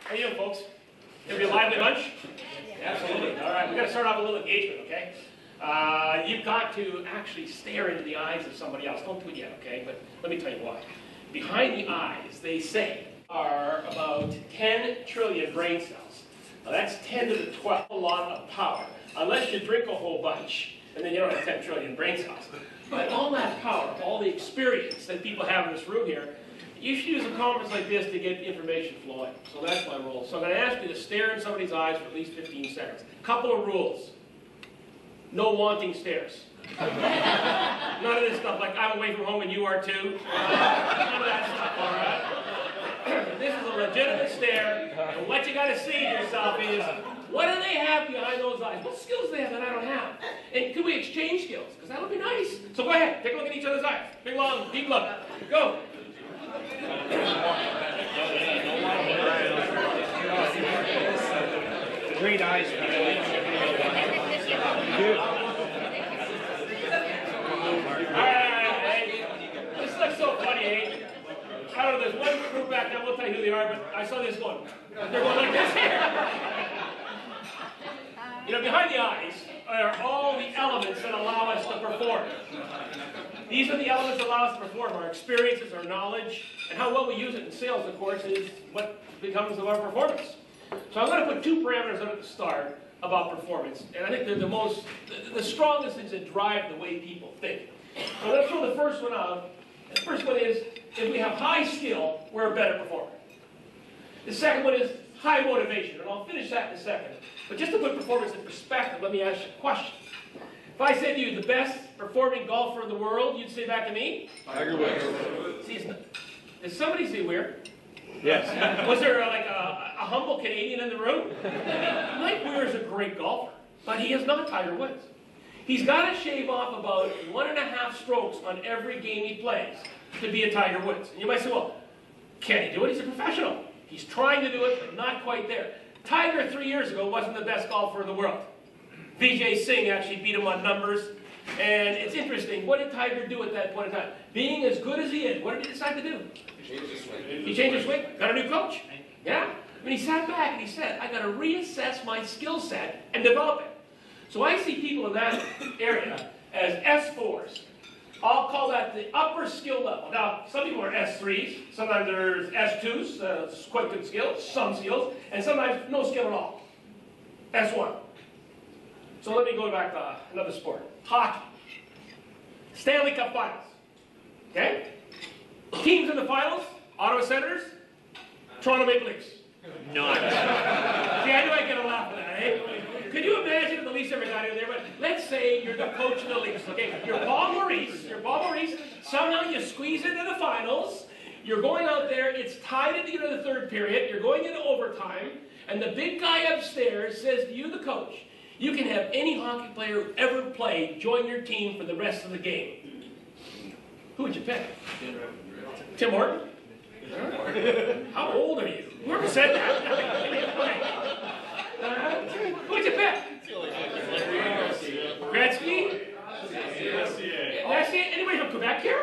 How you doing, folks? Gonna be a lively lunch? Absolutely. All right, we've got to start off with a little engagement, okay? You've got to actually stare into the eyes of somebody else. Don't do it yet, okay? But let me tell you why. Behind the eyes, they say, are about 10 trillion brain cells. Now that's 10 to the 12, a lot of power. Unless you drink a whole bunch, and then you don't have 10 trillion brain cells. But all that power, all the experience that people have in this room here, you should use a conference like this to get information flowing. So that's my role. So I'm going to ask you to stare in somebody's eyes for at least 15 seconds. Couple of rules. No wanting stares. None of this stuff like I'm away from home and you are too. None of that stuff, all right? This is a legitimate stare. And what you got to see to yourself is, what do they have behind those eyes? What skills do they have that I don't have? And could we exchange skills? Because that would be nice. So go ahead. Take a look at each other's eyes. Big, long, deep look. Go. Great eyes. This looks so funny, eh? I don't know, there's one group back there, I won't tell you who they are, but I saw this going. They're going like this here. You know, behind the eyes are all the elements that allow us to perform. These are the elements that allow us to perform. Our experiences, our knowledge, and how well we use it in sales, of course, is what becomes of our performance. So I'm going to put two parameters out at the start about performance, and I think they're the strongest things that drive the way people think. So let's throw the first one out. The first one is, if we have high skill, we're a better performer. The second one is high motivation, and I'll finish that in a second. But just to put performance in perspective, let me ask you a question. If I said to you, the best performing golfer in the world, you'd say back to me? Tiger Woods. See, did somebody say Weir? Yes. Was there like a humble Canadian in the room? Mike Weir is a great golfer, but he is not Tiger Woods. He's got to shave off about 1.5 strokes on every game he plays to be a Tiger Woods. And you might say, well, can he do it? He's a professional. He's trying to do it, but not quite there. Tiger 3 years ago wasn't the best golfer in the world. Vijay Singh actually beat him on numbers. And it's interesting, what did Tiger do at that point in time? Being as good as he is, what did he decide to do? He changed his swing. Got a new coach. Yeah? I mean, he sat back and he said, I got to reassess my skill set and develop it. So I see people in that area as S4s. I'll call that the upper skill level. Now, some people are S3s. Sometimes there's S2s, quite good skills, some skills, and sometimes no skill at all. S1. So let me go back to another sport. Hockey. Stanley Cup Finals. Okay? Teams in the finals, Ottawa Senators, Toronto Maple Leafs. None. See, I knew I'd get a laugh for that, eh? Could you imagine if the Leafs ever got in there? But let's say you're the coach of the Leafs, okay? You're Paul Maurice, somehow you squeeze into the finals, you're going out there, it's tied at the end of the third period, you're going into overtime, and the big guy upstairs says to you, the coach, you can have any hockey player who ever played join your team for the rest of the game. Who would you pick? Tim Horton? How old are you? Whoever said that? Who would you pick? Gretzky? Anybody from Quebec here?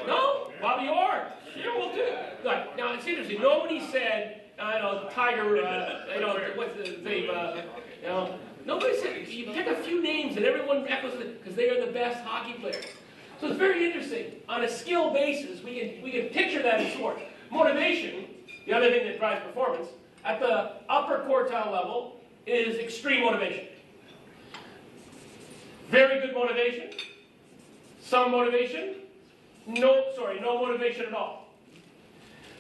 No? Bobby Orr? Sure, we'll do it. Good. Now, it's interesting. Nobody said, Tiger, what's the name? Nobody said, you pick a few names and everyone echoes it because they are the best hockey players. So it's very interesting. On a skill basis, we can picture that in sports. Motivation, the other thing that drives performance, at the upper quartile level is extreme motivation. Very good motivation, some motivation, no motivation at all.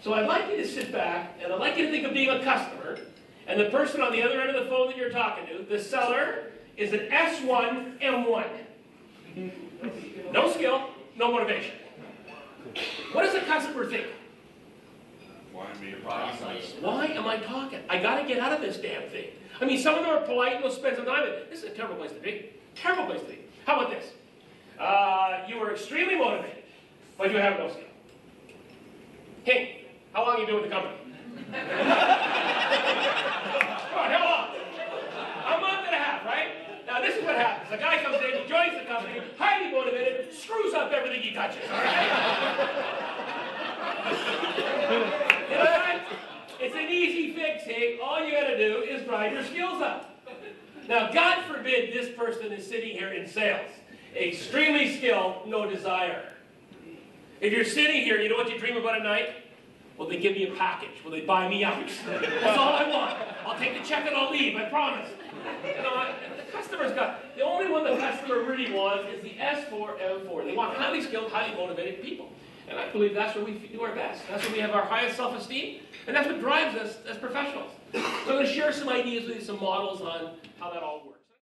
So I'd like you to sit back, and I'd like you to think of being a customer, and the person on the other end of the phone that you're talking to, the seller, is an S1 M1. No skill, no motivation. What does the customer think? Why am I talking? I got to get out of this damn thing. I mean, some of them are polite and they'll spend some time with it. This is a terrible place to be. Terrible place to be. How about this? You were extremely motivated, but you have no skill. Hey, how long have you been with the company? Come on, how long? A month and a half, right? Now this is what happens. A guy comes in, he joins the company, highly motivated, screws up everything he touches, all right? It's in an easy fix, hey? All you gotta do is grind your skills up. Now, God forbid this person is sitting here in sales. Extremely skilled, no desire. If you're sitting here, you know what you dream about at night? Will they give me a package? Will they buy me out? That's all I want. I'll take the check and I'll leave, I promise. You know, the customer's got, the only one the customer really wants is the S4, M4. They want highly skilled, highly motivated people. And I believe that's where we do our best. That's where we have our highest self-esteem, and that's what drives us as professionals. So I'm going to share some ideas with you, some models on how that all works.